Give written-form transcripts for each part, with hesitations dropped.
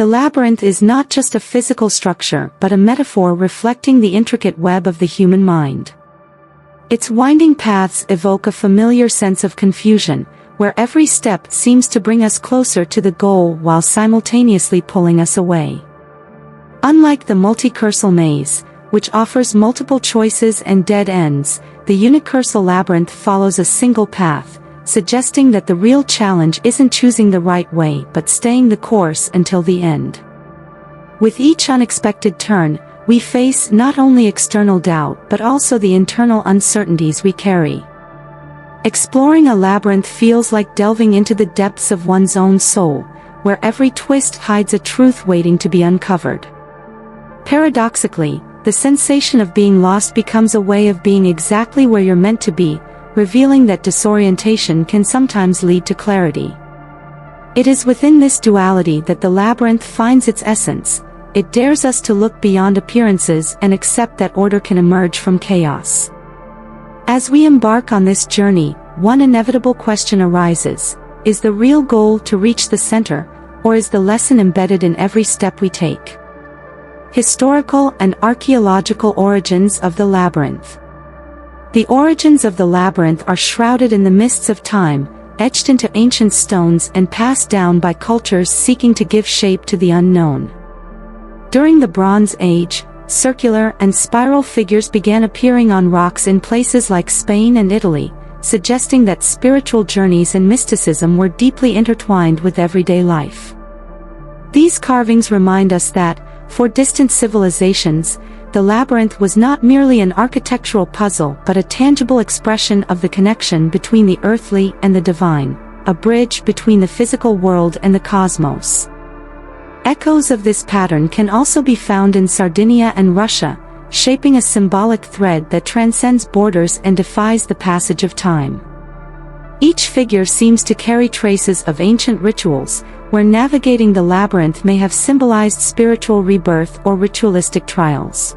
The labyrinth is not just a physical structure but a metaphor reflecting the intricate web of the human mind. Its winding paths evoke a familiar sense of confusion, where every step seems to bring us closer to the goal while simultaneously pulling us away. Unlike the multicursal maze, which offers multiple choices and dead ends, the unicursal labyrinth follows a single path, suggesting that the real challenge isn't choosing the right way but staying the course until the end. With each unexpected turn, we face not only external doubt but also the internal uncertainties we carry. Exploring a labyrinth feels like delving into the depths of one's own soul, where every twist hides a truth waiting to be uncovered. Paradoxically, the sensation of being lost becomes a way of being exactly where you're meant to be, revealing that disorientation can sometimes lead to clarity. It is within this duality that the labyrinth finds its essence. It dares us to look beyond appearances and accept that order can emerge from chaos. As we embark on this journey, one inevitable question arises: is the real goal to reach the center, or is the lesson embedded in every step we take? Historical and archaeological origins of the labyrinth. The origins of the labyrinth are shrouded in the mists of time, etched into ancient stones and passed down by cultures seeking to give shape to the unknown. During the Bronze Age, circular and spiral figures began appearing on rocks in places like Spain and Italy, suggesting that spiritual journeys and mysticism were deeply intertwined with everyday life. These carvings remind us that, for distant civilizations, the labyrinth was not merely an architectural puzzle but a tangible expression of the connection between the earthly and the divine, a bridge between the physical world and the cosmos. Echoes of this pattern can also be found in Sardinia and Russia, shaping a symbolic thread that transcends borders and defies the passage of time. Each figure seems to carry traces of ancient rituals, where navigating the labyrinth may have symbolized spiritual rebirth or ritualistic trials.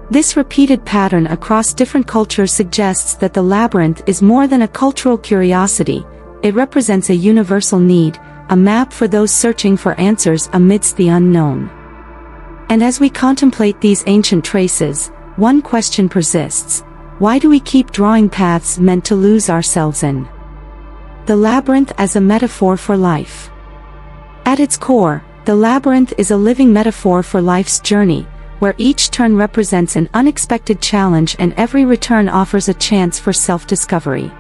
This repeated pattern across different cultures suggests that the labyrinth is more than a cultural curiosity. It represents a universal need, a map for those searching for answers amidst the unknown. And as we contemplate these ancient traces, one question persists: why do we keep drawing paths meant to lose ourselves in? The labyrinth as a metaphor for life. At its core, the labyrinth is a living metaphor for life's journey, where each turn represents an unexpected challenge and every return offers a chance for self-discovery.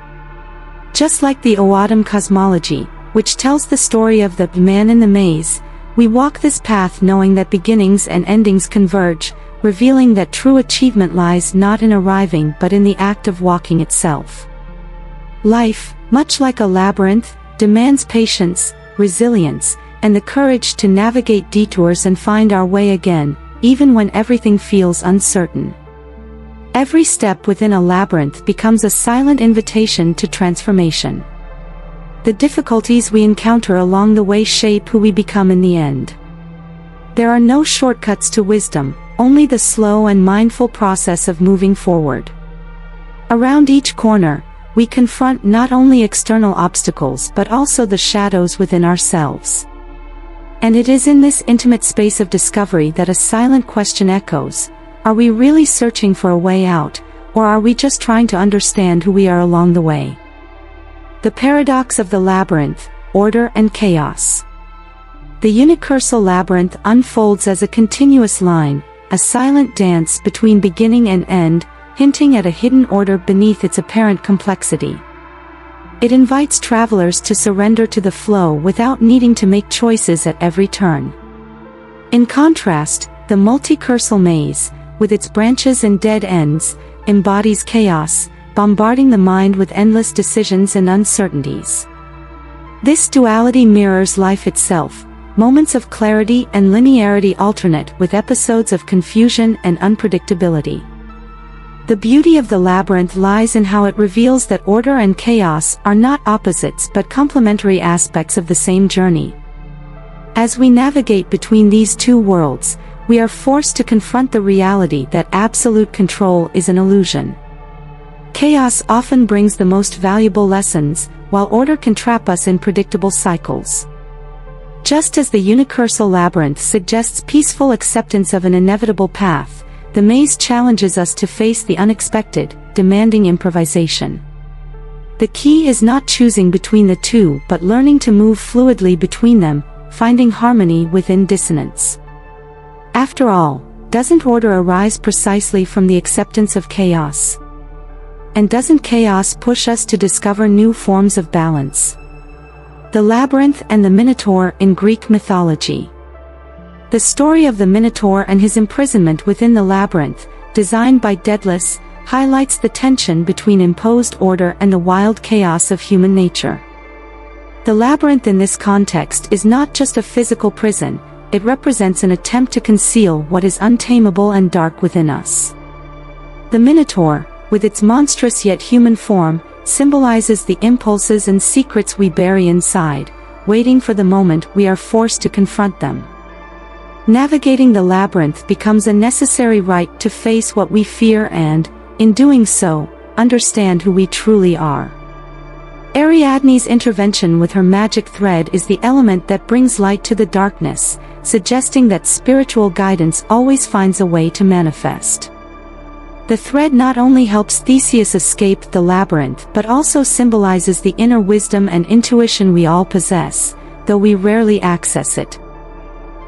Just like the Owadam cosmology, which tells the story of the man in the maze, we walk this path knowing that beginnings and endings converge, revealing that true achievement lies not in arriving but in the act of walking itself. Life, much like a labyrinth, demands patience, resilience, and the courage to navigate detours and find our way again, even when everything feels uncertain. Every step within a labyrinth becomes a silent invitation to transformation. The difficulties we encounter along the way shape who we become in the end. There are no shortcuts to wisdom, only the slow and mindful process of moving forward. Around each corner, we confront not only external obstacles but also the shadows within ourselves. And it is in this intimate space of discovery that a silent question echoes: are we really searching for a way out, or are we just trying to understand who we are along the way? The paradox of the labyrinth, order and chaos. The unicursal labyrinth unfolds as a continuous line, a silent dance between beginning and end, hinting at a hidden order beneath its apparent complexity. It invites travelers to surrender to the flow without needing to make choices at every turn. In contrast, the multicursal maze, with its branches and dead ends, embodies chaos, bombarding the mind with endless decisions and uncertainties. This duality mirrors life itself. Moments of clarity and linearity alternate with episodes of confusion and unpredictability. The beauty of the labyrinth lies in how it reveals that order and chaos are not opposites but complementary aspects of the same journey. As we navigate between these two worlds, we are forced to confront the reality that absolute control is an illusion. Chaos often brings the most valuable lessons, while order can trap us in predictable cycles. Just as the universal labyrinth suggests peaceful acceptance of an inevitable path, the maze challenges us to face the unexpected, demanding improvisation. The key is not choosing between the two but learning to move fluidly between them, finding harmony within dissonance. After all, doesn't order arise precisely from the acceptance of chaos? And doesn't chaos push us to discover new forms of balance? The Labyrinth and the Minotaur in Greek mythology. The story of the Minotaur and his imprisonment within the labyrinth, designed by Daedalus, highlights the tension between imposed order and the wild chaos of human nature. The labyrinth in this context is not just a physical prison, it represents an attempt to conceal what is untamable and dark within us. The Minotaur, with its monstrous yet human form, symbolizes the impulses and secrets we bury inside, waiting for the moment we are forced to confront them. Navigating the labyrinth becomes a necessary rite to face what we fear and, in doing so, understand who we truly are. Ariadne's intervention with her magic thread is the element that brings light to the darkness, suggesting that spiritual guidance always finds a way to manifest. The thread not only helps Theseus escape the labyrinth but also symbolizes the inner wisdom and intuition we all possess, though we rarely access it.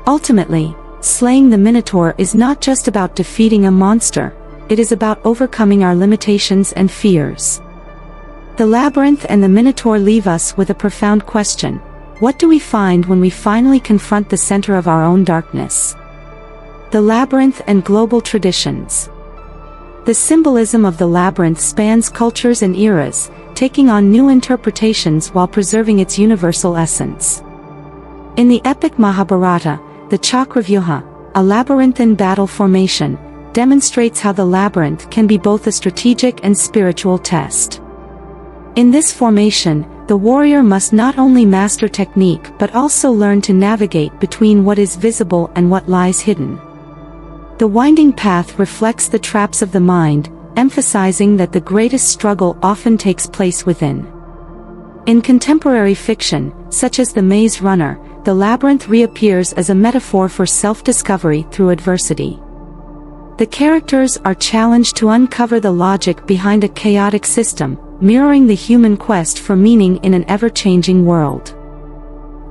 Ultimately, slaying the Minotaur is not just about defeating a monster, it is about overcoming our limitations and fears. The labyrinth and the Minotaur leave us with a profound question: what do we find when we finally confront the center of our own darkness? The labyrinth and global traditions. The symbolism of the labyrinth spans cultures and eras, taking on new interpretations while preserving its universal essence. In the epic Mahabharata, the Chakravyuha, a labyrinthine battle formation, demonstrates how the labyrinth can be both a strategic and spiritual test. In this formation, the warrior must not only master technique but also learn to navigate between what is visible and what lies hidden. The winding path reflects the traps of the mind, emphasizing that the greatest struggle often takes place within. In contemporary fiction, such as The Maze Runner, the labyrinth reappears as a metaphor for self-discovery through adversity. The characters are challenged to uncover the logic behind a chaotic system, mirroring the human quest for meaning in an ever-changing world.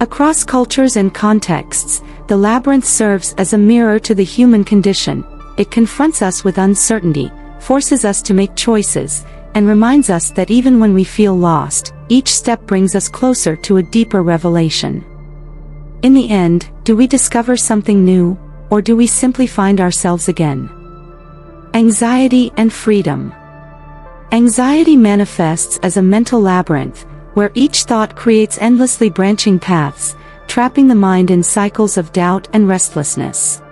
Across cultures and contexts, the labyrinth serves as a mirror to the human condition. It confronts us with uncertainty, forces us to make choices, and reminds us that even when we feel lost, each step brings us closer to a deeper revelation. In the end, do we discover something new, or do we simply find ourselves again? Anxiety and freedom. Anxiety manifests as a mental labyrinth, where each thought creates endlessly branching paths, trapping the mind in cycles of doubt and restlessness.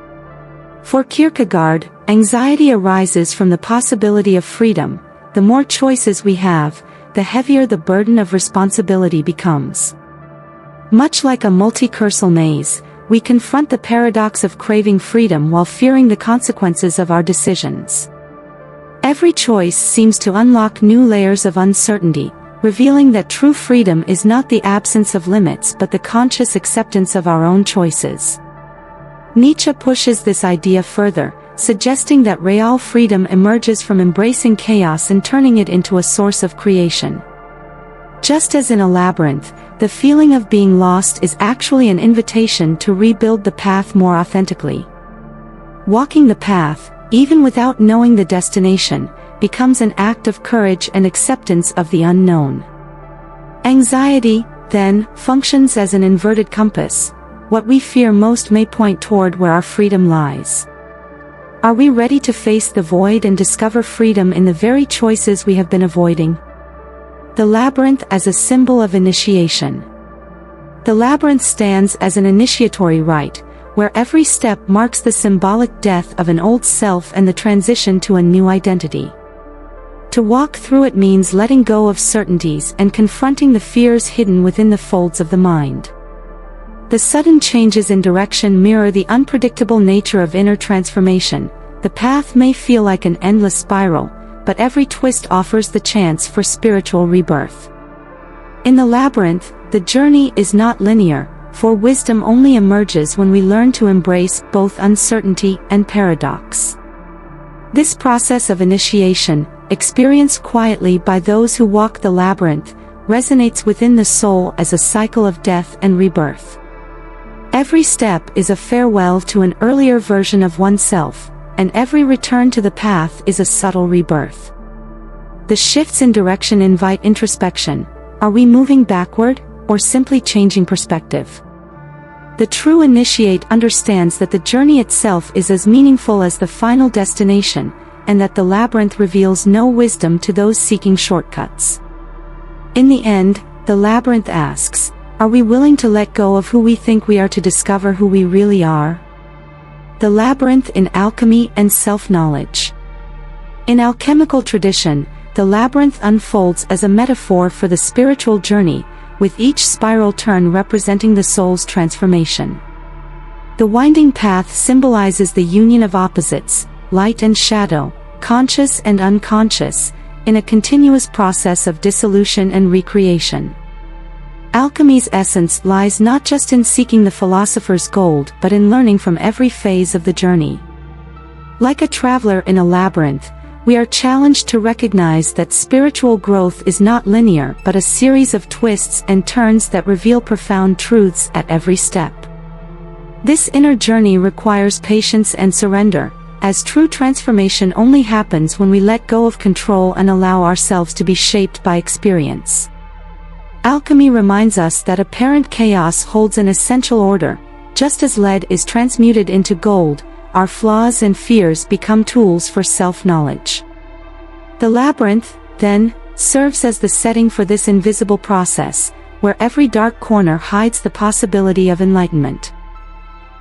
For Kierkegaard, anxiety arises from the possibility of freedom. The more choices we have, the heavier the burden of responsibility becomes. Much like a multi-cursal maze, we confront the paradox of craving freedom while fearing the consequences of our decisions. Every choice seems to unlock new layers of uncertainty, revealing that true freedom is not the absence of limits but the conscious acceptance of our own choices. Nietzsche pushes this idea further, suggesting that real freedom emerges from embracing chaos and turning it into a source of creation. Just as in a labyrinth, the feeling of being lost is actually an invitation to rebuild the path more authentically. Walking the path, even without knowing the destination, becomes an act of courage and acceptance of the unknown. Anxiety, then, functions as an inverted compass. What we fear most may point toward where our freedom lies. Are we ready to face the void and discover freedom in the very choices we have been avoiding? The labyrinth as a symbol of initiation. The labyrinth stands as an initiatory rite, where every step marks the symbolic death of an old self and the transition to a new identity. To walk through it means letting go of certainties and confronting the fears hidden within the folds of the mind. The sudden changes in direction mirror the unpredictable nature of inner transformation. The path may feel like an endless spiral, but every twist offers the chance for spiritual rebirth. In the labyrinth, the journey is not linear, for wisdom only emerges when we learn to embrace both uncertainty and paradox. This process of initiation, experienced quietly by those who walk the labyrinth, resonates within the soul as a cycle of death and rebirth. Every step is a farewell to an earlier version of oneself, and every return to the path is a subtle rebirth. The shifts in direction invite introspection. Are we moving backward, or simply changing perspective? The true initiate understands that the journey itself is as meaningful as the final destination, and that the labyrinth reveals no wisdom to those seeking shortcuts. In the end, the labyrinth asks, are we willing to let go of who we think we are to discover who we really are? The labyrinth in alchemy and self-knowledge. In alchemical tradition, the labyrinth unfolds as a metaphor for the spiritual journey, with each spiral turn representing the soul's transformation. The winding path symbolizes the union of opposites, light and shadow, conscious and unconscious, in a continuous process of dissolution and recreation. Alchemy's essence lies not just in seeking the philosopher's gold but in learning from every phase of the journey. Like a traveler in a labyrinth, we are challenged to recognize that spiritual growth is not linear but a series of twists and turns that reveal profound truths at every step. This inner journey requires patience and surrender, as true transformation only happens when we let go of control and allow ourselves to be shaped by experience. Alchemy reminds us that apparent chaos holds an essential order. Just as lead is transmuted into gold, our flaws and fears become tools for self-knowledge. The labyrinth, then, serves as the setting for this invisible process, where every dark corner hides the possibility of enlightenment.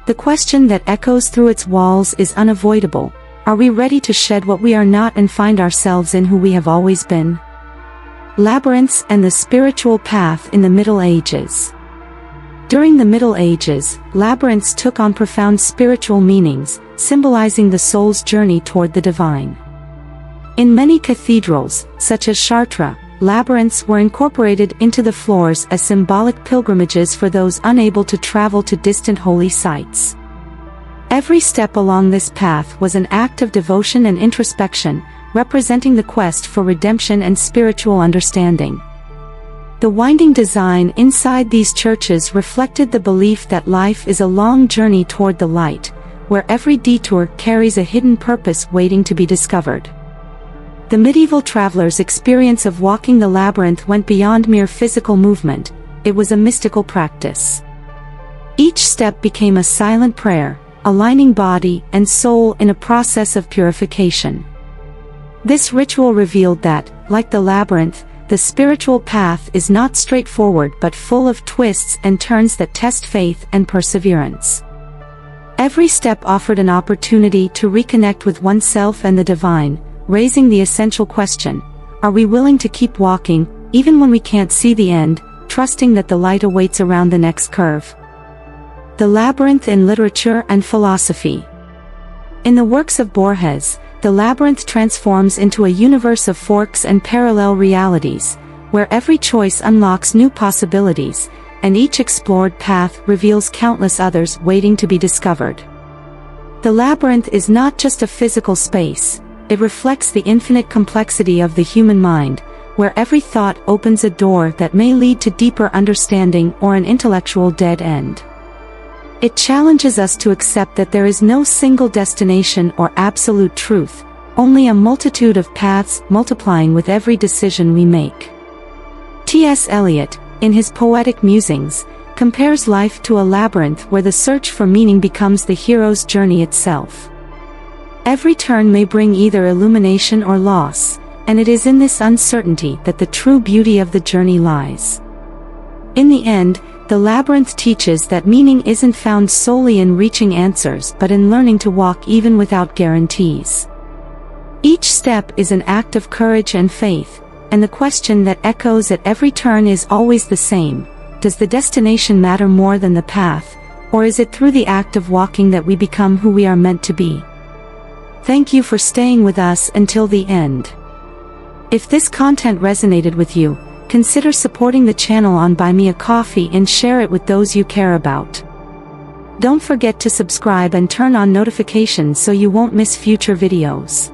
The question that echoes through its walls is unavoidable: are we ready to shed what we are not and find ourselves in who we have always been? Labyrinths and the spiritual path in the Middle Ages. During the Middle Ages, labyrinths took on profound spiritual meanings, symbolizing the soul's journey toward the divine. In many cathedrals, such as Chartres, labyrinths were incorporated into the floors as symbolic pilgrimages for those unable to travel to distant holy sites. Every step along this path was an act of devotion and introspection, representing the quest for redemption and spiritual understanding. The winding design inside these churches reflected the belief that life is a long journey toward the light, where every detour carries a hidden purpose waiting to be discovered. The medieval travelers' experience of walking the labyrinth went beyond mere physical movement; it was a mystical practice. Each step became a silent prayer, aligning body and soul in a process of purification. This ritual revealed that, like the labyrinth, the spiritual path is not straightforward but full of twists and turns that test faith and perseverance. Every step offered an opportunity to reconnect with oneself and the divine, raising the essential question: are we willing to keep walking, even when we can't see the end, trusting that the light awaits around the next curve? The labyrinth in literature and philosophy. In the works of Borges, the labyrinth transforms into a universe of forks and parallel realities, where every choice unlocks new possibilities, and each explored path reveals countless others waiting to be discovered. The labyrinth is not just a physical space; it reflects the infinite complexity of the human mind, where every thought opens a door that may lead to deeper understanding or an intellectual dead end. It challenges us to accept that there is no single destination or absolute truth, only a multitude of paths multiplying with every decision we make. T.S. Eliot, in his poetic musings, compares life to a labyrinth where the search for meaning becomes the hero's journey itself. Every turn may bring either illumination or loss, and it is in this uncertainty that the true beauty of the journey lies. In the end, the labyrinth teaches that meaning isn't found solely in reaching answers but in learning to walk even without guarantees. Each step is an act of courage and faith, and the question that echoes at every turn is always the same: does the destination matter more than the path, or is it through the act of walking that we become who we are meant to be? Thank you for staying with us until the end. If this content resonated with you, consider supporting the channel on Buy Me a Coffee and share it with those you care about. Don't forget to subscribe and turn on notifications so you won't miss future videos.